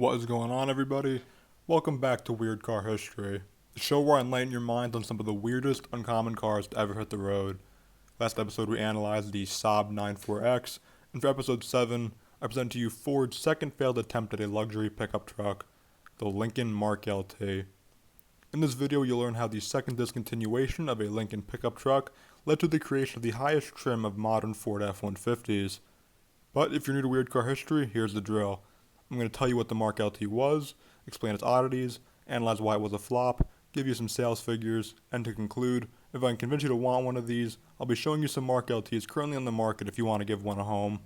What is going on, everybody? Welcome back to Weird Car History, the show where I enlighten your minds on some of the weirdest, uncommon cars to ever hit the road. Last episode we analyzed the Saab 94X, and for episode 7, I present to you Ford's second failed attempt at a luxury pickup truck, the Lincoln Mark LT. In this video you'll learn how the second discontinuation of a Lincoln pickup truck led to the creation of the highest trim of modern Ford F-150s. But if you're new to Weird Car History, here's the drill. I'm going to tell you what the Mark LT was, explain its oddities, analyze why it was a flop, give you some sales figures, and to conclude, if I can convince you to want one of these, I'll be showing you some Mark LTs currently on the market if you want to give one a home.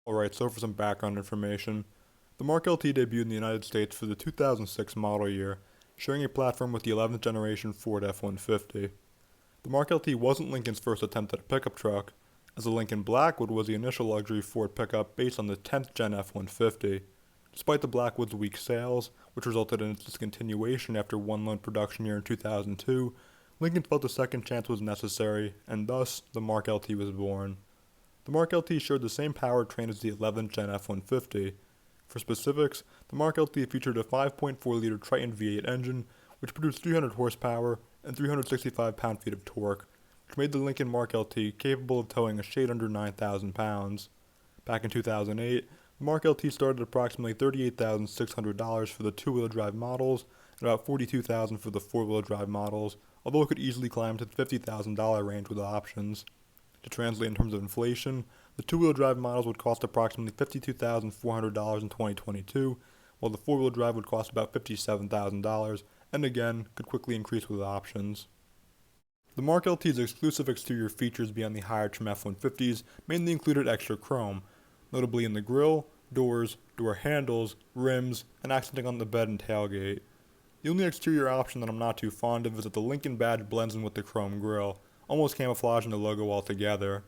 Alright, so for some background information. The Mark LT debuted in the United States for the 2006 model year, sharing a platform with the 11th generation Ford F-150. The Mark LT wasn't Lincoln's first attempt at a pickup truck, as the Lincoln Blackwood was the initial luxury Ford pickup based on the 10th gen F-150. Despite the Blackwood's weak sales, which resulted in its discontinuation after one lone production year in 2002, Lincoln felt a second chance was necessary, and thus, the Mark LT was born. The Mark LT shared the same powertrain as the 11th gen F-150. For specifics, the Mark LT featured a 5.4-liter Triton V8 engine, which produced 300 horsepower and 365 pound-feet of torque, which made the Lincoln Mark LT capable of towing a shade under 9,000 pounds. Back in 2008, the Mark LT started at approximately $38,600 for the two-wheel drive models and about $42,000 for the four-wheel drive models, although it could easily climb to the $50,000 range with options. To translate in terms of inflation, the two-wheel drive models would cost approximately $52,400 in 2022, while the four-wheel drive would cost about $57,000, and again, could quickly increase with options. The Mark LT's exclusive exterior features beyond the higher trim F-150s mainly included extra chrome, notably in the grille, doors, door handles, rims, and accenting on the bed and tailgate. The only exterior option that I'm not too fond of is that the Lincoln badge blends in with the chrome grille, almost camouflaging the logo altogether.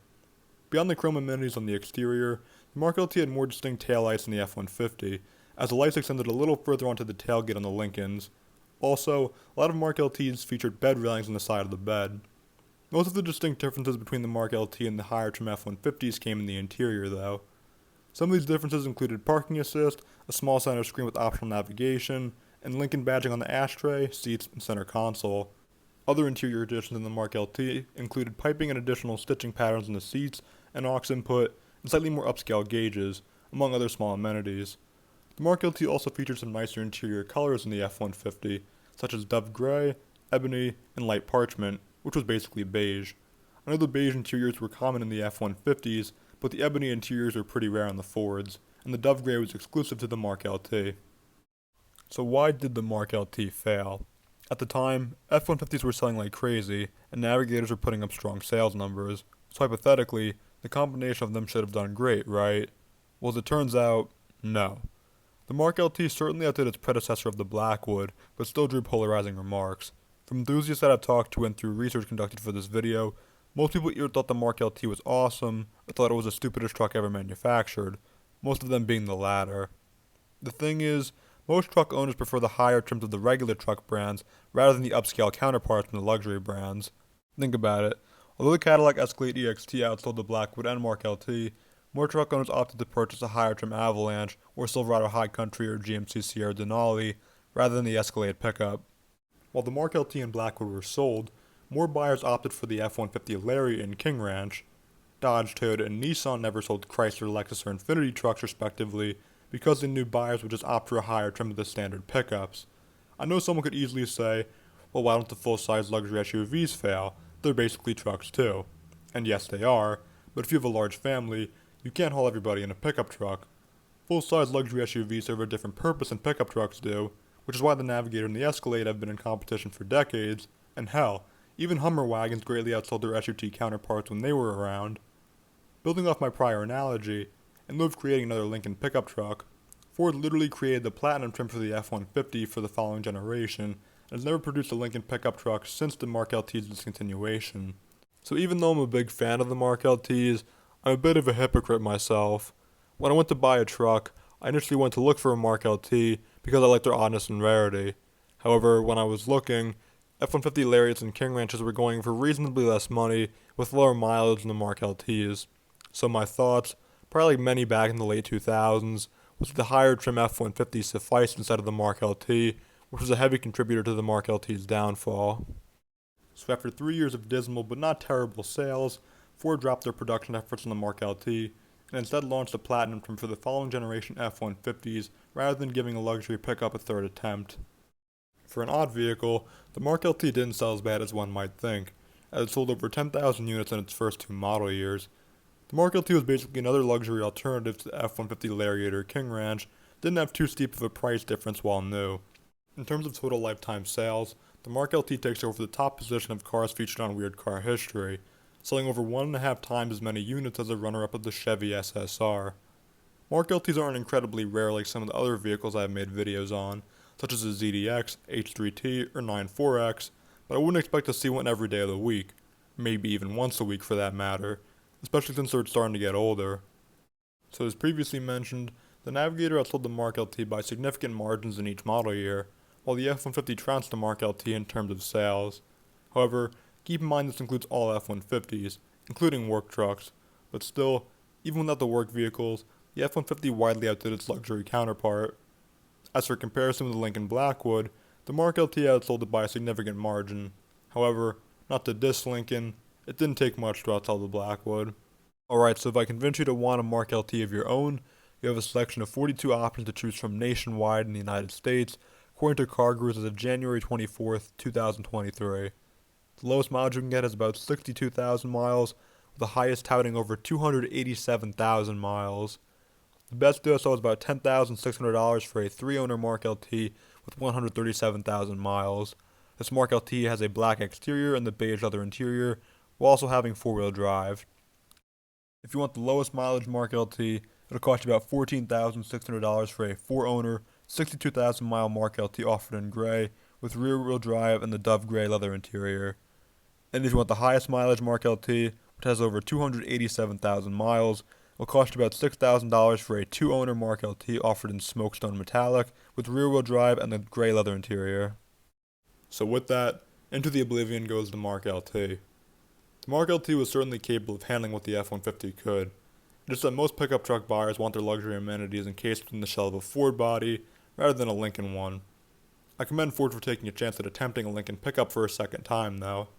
Beyond the chrome amenities on the exterior, the Mark LT had more distinct taillights than the F-150, as the lights extended a little further onto the tailgate on the Lincolns. Also, a lot of Mark LTs featured bed railings on the side of the bed. Most of the distinct differences between the Mark LT and the higher trim F-150s came in the interior, though. Some of these differences included parking assist, a small center screen with optional navigation, and Lincoln badging on the ashtray, seats, and center console. Other interior additions in the Mark LT included piping and additional stitching patterns in the seats, an aux input, and slightly more upscale gauges, among other small amenities. The Mark LT also featured some nicer interior colors in the F-150, such as dove gray, ebony, and light parchment, which was basically beige. I know the beige interiors were common in the F-150s, but the ebony interiors were pretty rare on the Fords, and the dove gray was exclusive to the Mark LT. So why did the Mark LT fail? At the time, F-150s were selling like crazy, and navigators were putting up strong sales numbers, so hypothetically, the combination of them should have done great, right? Well, as it turns out, no. The Mark LT certainly outdid its predecessor of the Blackwood, but still drew polarizing remarks. From enthusiasts that I've talked to and through research conducted for this video, most people either thought the Mark LT was awesome, or thought it was the stupidest truck ever manufactured, most of them being the latter. The thing is, most truck owners prefer the higher trims of the regular truck brands rather than the upscale counterparts from the luxury brands. Think about it. Although the Cadillac Escalade EXT outsold the Blackwood and Mark LT, more truck owners opted to purchase a higher trim Avalanche or Silverado High Country or GMC Sierra Denali rather than the Escalade pickup. While the Mark LT and Blackwood were sold, more buyers opted for the F-150 Lariat and King Ranch. Dodge, Toyota, and Nissan never sold Chrysler, Lexus, or Infiniti trucks respectively because they knew buyers would just opt for a higher trim of the standard pickups. I know someone could easily say, well, why don't the full-size luxury SUVs fail? They're basically trucks too. And yes, they are, but if you have a large family, you can't haul everybody in a pickup truck. Full-size luxury SUVs serve a different purpose than pickup trucks do, which is why the Navigator and the Escalade have been in competition for decades, and hell, even Hummer wagons greatly outsold their SUT counterparts when they were around. Building off my prior analogy, in lieu of creating another Lincoln pickup truck, Ford literally created the Platinum trim for the F-150 for the following generation, and has never produced a Lincoln pickup truck since the Mark LT's discontinuation. So even though I'm a big fan of the Mark LTs, I'm a bit of a hypocrite myself. When I went to buy a truck, I initially went to look for a Mark LT because I like their oddness and rarity. However, when I was looking, F-150 Lariats and King Ranches were going for reasonably less money with lower mileage than the Mark LTs. So my thoughts, probably like many back in the late 2000s, was that the higher trim F-150 sufficed instead of the Mark LT, which was a heavy contributor to the Mark LT's downfall. So after 3 years of dismal but not terrible sales, Ford dropped their production efforts on the Mark LT and instead launched a platinum trim for the following generation F-150s rather than giving a luxury pickup a third attempt. For an odd vehicle, the Mark LT didn't sell as bad as one might think, as it sold over 10,000 units in its first 2 model years. The Mark LT was basically another luxury alternative to the F-150 Lariat or King Ranch, didn't have too steep of a price difference while new. In terms of total lifetime sales, the Mark LT takes over the top position of cars featured on Weird Car History, selling over 1.5 times as many units as the runner-up of the Chevy SSR. Mark LTs aren't incredibly rare like some of the other vehicles I have made videos on, such as the ZDX, H3T, or 94X, but I wouldn't expect to see one every day of the week, maybe even once a week for that matter, especially since they're starting to get older. So as previously mentioned, the Navigator outsold the Mark LT by significant margins in each model year, while the F-150 trounced the Mark LT in terms of sales. However, keep in mind this includes all F-150s, including work trucks, but still, even without the work vehicles, the F-150 widely outdid its luxury counterpart. As for comparison with the Lincoln Blackwood, the Mark LT outsold it by a significant margin. However, not to diss Lincoln, it didn't take much to outsell the Blackwood. Alright, so if I convince you to want a Mark LT of your own, you have a selection of 42 options to choose from nationwide in the United States, according to CarGurus as of January 24th, 2023. The lowest mileage you can get is about 62,000 miles, with the highest touting over 287,000 miles. The best deal I saw was about $10,600 for a 3-owner Mark LT with 137,000 miles. This Mark LT has a black exterior and the beige leather interior, while also having 4-wheel drive. If you want the lowest mileage Mark LT, it'll cost you about $14,600 for a 4-owner, 62,000 mile Mark LT offered in gray, with rear-wheel drive and the dove gray leather interior. And if you want the highest mileage Mark LT, which has over 287,000 miles, it'll cost you about $6,000 for a 2-owner Mark LT offered in smokestone metallic, with rear-wheel drive and the gray leather interior. So with that, into the oblivion goes the Mark LT. The Mark LT was certainly capable of handling what the F-150 could. Just that most pickup truck buyers want their luxury amenities encased within the shell of a Ford body, rather than a Lincoln one. I commend Ford for taking a chance at attempting a Lincoln pickup for a second time, though.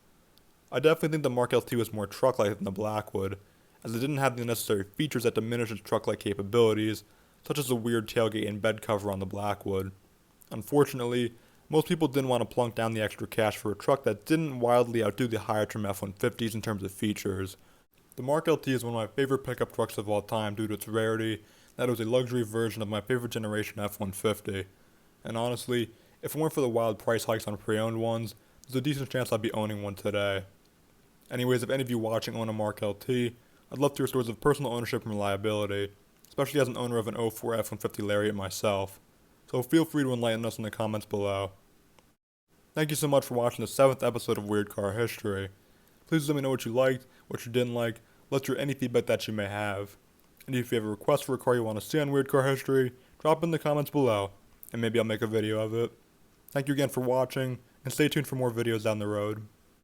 I definitely think the Mark LT was more truck-like than the Blackwood, as it didn't have the necessary features that diminish its truck-like capabilities, such as the weird tailgate and bed cover on the Blackwood. Unfortunately, most people didn't want to plunk down the extra cash for a truck that didn't wildly outdo the higher trim F-150s in terms of features. The Mark LT is one of my favorite pickup trucks of all time due to its rarity, and that it was a luxury version of my favorite generation F-150. And honestly, if it weren't for the wild price hikes on pre-owned ones, there's a decent chance I'd be owning one today. Anyways, if any of you watching own a Mark LT, I'd love to hear stories of personal ownership and reliability, especially as an owner of an 04 F-150 Lariat myself, so feel free to enlighten us in the comments below. Thank you so much for watching the 7th episode of Weird Car History. Please let me know what you liked, what you didn't like, let's hear any feedback that you may have. And if you have a request for a car you want to see on Weird Car History, drop it in the comments below, and maybe I'll make a video of it. Thank you again for watching, and stay tuned for more videos down the road.